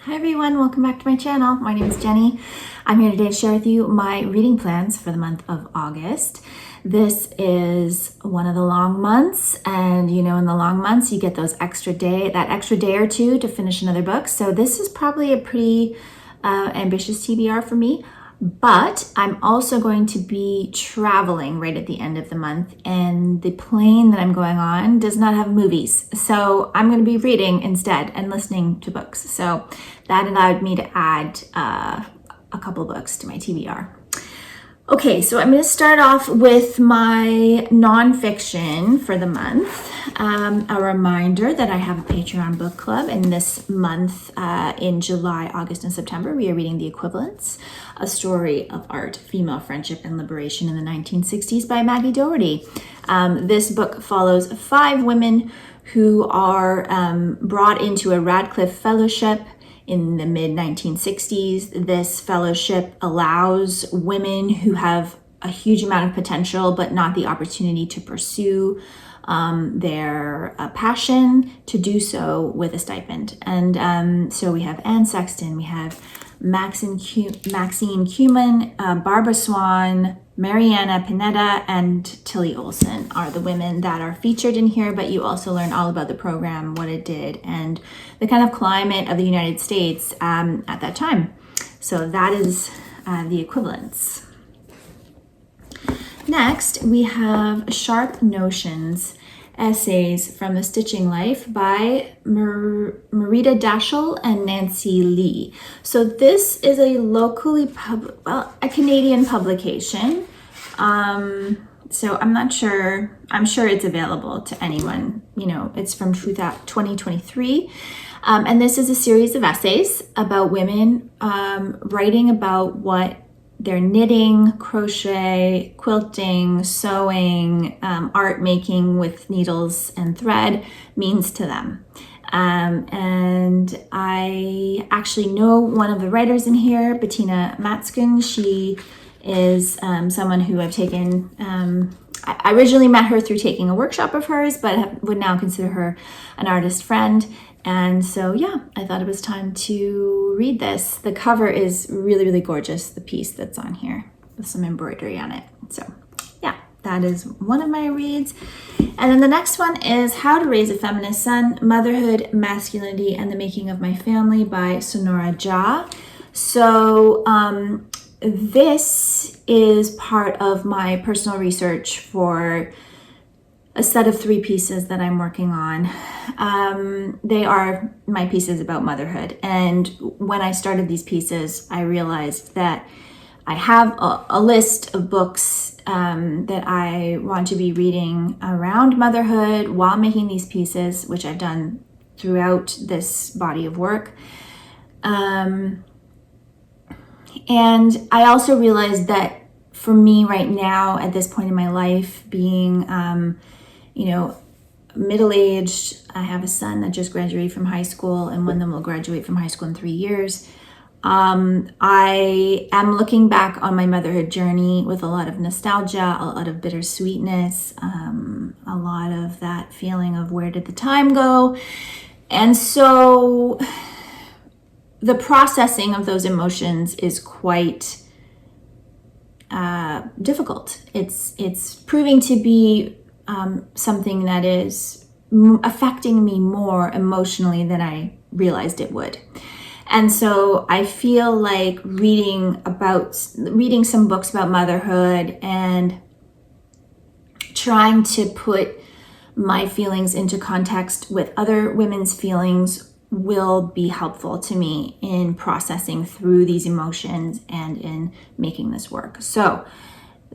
Hi everyone, welcome back to my channel. My name is Jenny. I'm here today to share with you my reading plans for the month of August. This is one of the long months, and in the long months you get that extra day or two to finish another book. So this is probably a pretty ambitious TBR for me. But I'm also going to be traveling right at the end of the month, and the plane that I'm going on does not have movies. So I'm going to be reading instead and listening to books. So that allowed me to add a couple books to my TBR. Okay, so I'm going to start off with my nonfiction for the month. A reminder that I have a Patreon book club, and this month in July, August, and September, we are reading The Equivalents, a story of art, female friendship, and liberation in the 1960s by Maggie Doherty. This book follows 5 women who are brought into a Radcliffe Fellowship in the mid-1960s. This fellowship allows women who have a huge amount of potential but not the opportunity to pursue their passion to do so with a stipend. And so we have Anne Sexton, we have Maxine Cuman, Barbara Swan, Mariana Pineda, and Tilly Olsen are the women that are featured in here, but you also learn all about the program, what it did, and the kind of climate of the United States at that time. So that is The Equivalents. Next, we have Sharp Notions, Essays from the Stitching Life by Marita Dachsel and Nancy Lee. So this is a a Canadian publication. So I'm sure it's available to anyone. It's from 2023. And this is a series of essays about women writing about what their knitting, crochet, quilting, sewing, art making with needles and thread means to them. And I actually know one of the writers in here, Bettina Matskun. She is someone who I've taken, I originally met her through taking a workshop of hers, but would now consider her an artist friend. And so, I thought it was time to read this. The cover is really, really gorgeous, the piece that's on here with some embroidery on it. So, that is one of my reads. And then the next one is How to Raise a Feminist Son, Motherhood, Masculinity, and the Making of My Family by Sonora Ja. So, this is part of my personal research for a set of 3 pieces that I'm working on. They are my pieces about motherhood. And when I started these pieces, I realized that I have a list of books that I want to be reading around motherhood while making these pieces, which I've done throughout this body of work. And I also realized that for me right now, at this point in my life, being middle-aged, I have a son that just graduated from high school, and one of them will graduate from high school in 3 years. I am looking back on my motherhood journey with a lot of nostalgia, a lot of bittersweetness, a lot of that feeling of where did the time go? And so the processing of those emotions is quite difficult. It's proving to be something that is affecting me more emotionally than I realized it would. And so I feel like reading some books about motherhood and trying to put my feelings into context with other women's feelings will be helpful to me in processing through these emotions and in making this work. So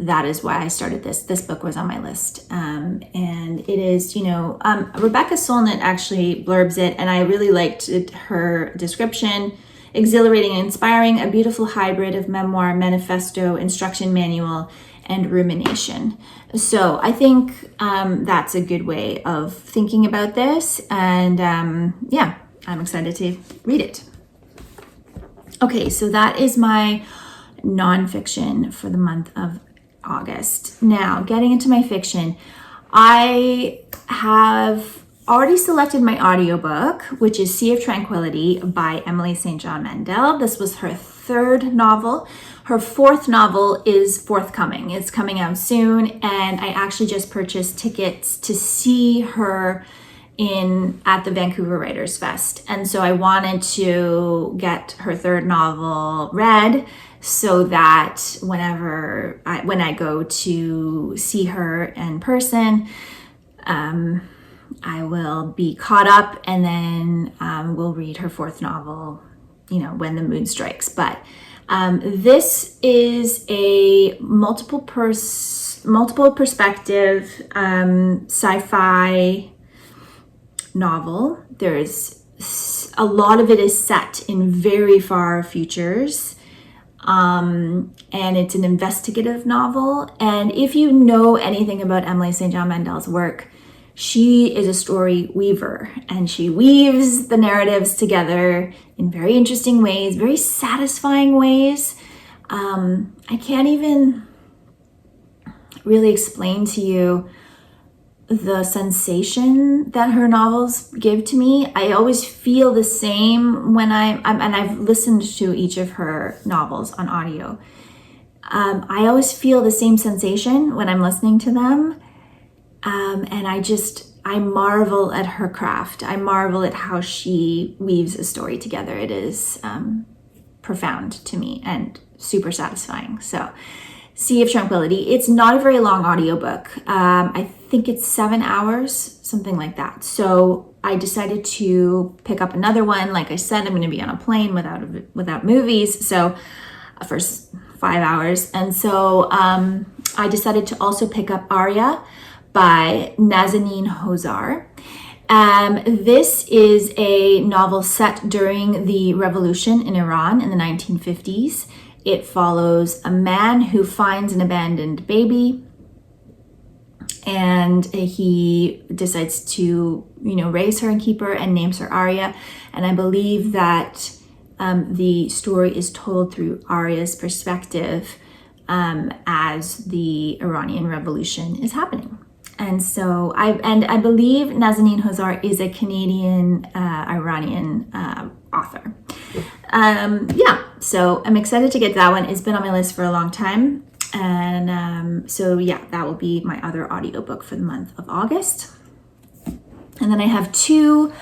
that is why I started this. This book was on my list. And it is, Rebecca Solnit actually blurbs it, and I really liked her description. Exhilarating and inspiring, a beautiful hybrid of memoir, manifesto, instruction manual, and rumination. So I think that's a good way of thinking about this. And I'm excited to read it. Okay, so that is my nonfiction for the month of August. Now, getting into my fiction, I have already selected my audiobook, which is Sea of Tranquility by Emily St. John Mandel. This was her third novel. Her fourth novel is forthcoming. It's coming out soon, and I actually just purchased tickets to see her at the Vancouver Writers Fest. And so I wanted to get her third novel read so that when I go to see her in person, I will be caught up, and then we'll read her fourth novel, when the mood strikes. But this is a multiple perspective sci-fi novel. There's a lot of it is set in very far futures, and it's an investigative novel. And if you know anything about Emily St. John Mandel's work, she is a story weaver, and she weaves the narratives together in very interesting ways, very satisfying ways. I can't even really explain to you the sensation that her novels give to me. I always feel the same when and I've listened to each of her novels on audio. I always feel the same sensation when I'm listening to them. And I marvel at her craft. I marvel at how she weaves a story together. It is profound to me and super satisfying. So, Sea of Tranquility. It's not a very long audiobook. I think it's 7 hours, something like that. So I decided to pick up another one. Like I said, I'm going to be on a plane without movies. So for 5 hours. And so I decided to also pick up Aria by Nazanine Hozar. This is a novel set during the revolution in Iran in the 1950s. It follows a man who finds an abandoned baby, and he decides to, raise her and keep her, and names her Aria. And I believe that the story is told through Aria's perspective as the Iranian Revolution is happening. And so I believe Nazanine Hozar is a Canadian Iranian author. So I'm excited to get that one. It's been on my list for a long time. And that will be my other audiobook for the month of August. And then I have two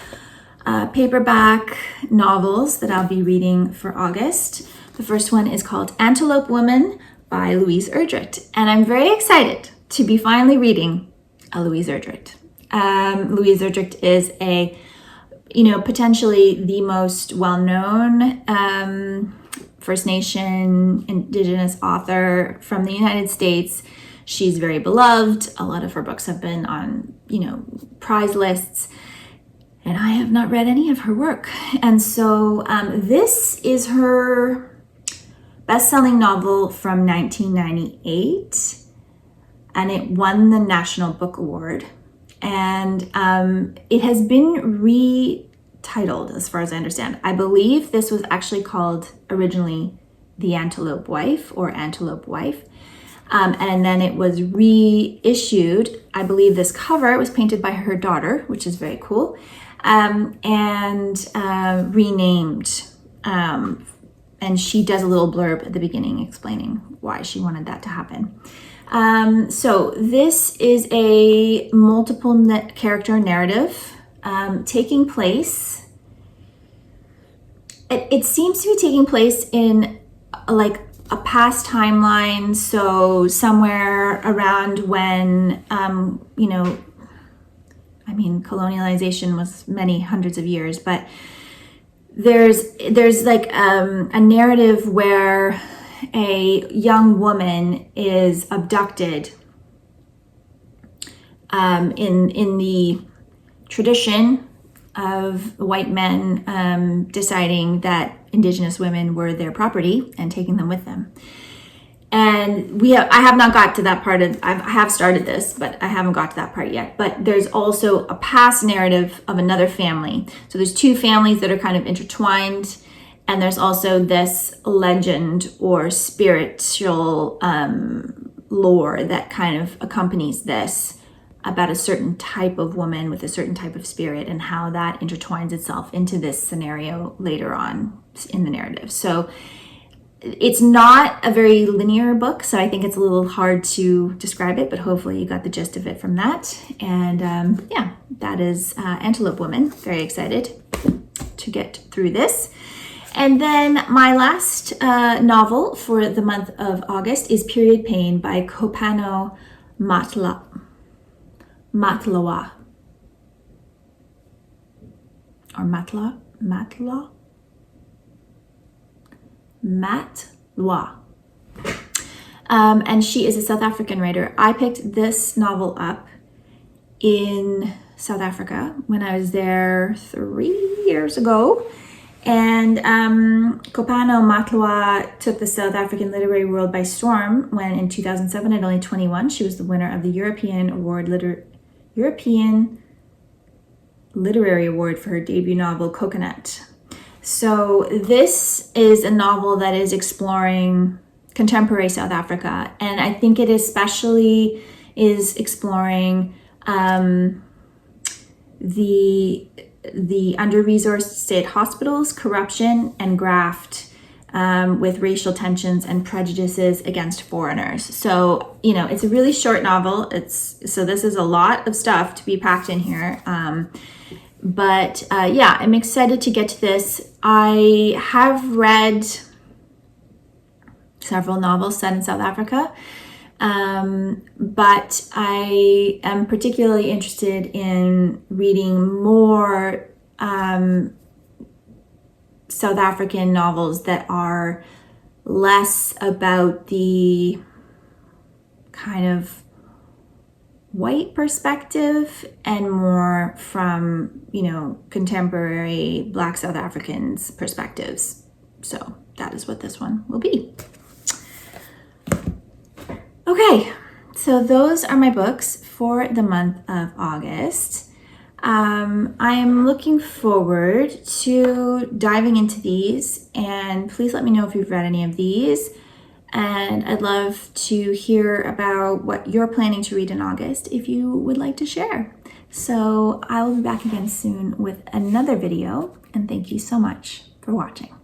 paperback novels that I'll be reading for August. The first one is called Antelope Woman by Louise Erdrich. And I'm very excited to be finally reading a Louise Erdrich. Louise Erdrich is a, potentially the most well-known First Nation Indigenous author from the United States. She's very beloved. A lot of her books have been on, prize lists. And I have not read any of her work. And so this is her best-selling novel from 1998. And it won the National Book Award. And it has been retitled, as far as I understand. I believe this was actually called originally The Antelope Wife or Antelope Wife. And then it was reissued. I believe this cover was painted by her daughter, which is very cool, and renamed. And she does a little blurb at the beginning explaining why she wanted that to happen. So this is a multiple character narrative taking place. It seems to be taking place in like a past timeline. So somewhere around when, colonialization was many hundreds of years, but there's like a narrative where a young woman is abducted in the tradition of white men deciding that Indigenous women were their property and taking them with them. And I have not got to that part I have started this, but I haven't got to that part yet. But there's also a past narrative of another family. So there's two families that are kind of intertwined. And there's also this legend or spiritual lore that kind of accompanies this about a certain type of woman with a certain type of spirit and how that intertwines itself into this scenario later on in the narrative. So it's not a very linear book, so I think it's a little hard to describe it, but hopefully you got the gist of it from that. And yeah, that is Antelope Woman. Very excited to get through this. And then my last novel for the month of August is Period Pain by Kopano Matlwa. Or Matlwa. And she is a South African writer. I picked this novel up in South Africa when I was there 3 years ago. And Kopano Matlwa took the South African literary world by storm when in 2007, at only 21, she was the winner of the European Literary Award for her debut novel, Coconut. So this is a novel that is exploring contemporary South Africa, and I think it especially is exploring the under-resourced state hospitals, corruption, and graft with racial tensions and prejudices against foreigners. So, you know, it's a really short novel. So this is a lot of stuff to be packed in here. But yeah, I'm excited to get to this. I have read several novels set in South Africa, but I am particularly interested in reading more South African novels that are less about the kind of white perspective and more from, you know, contemporary Black South Africans' perspectives. So that is what this one will be. Okay, so those are my books for the month of August. I am looking forward to diving into these, and please let me know if you've read any of these. And I'd love to hear about what you're planning to read in August if you would like to share. So I will be back again soon with another video, and thank you so much for watching.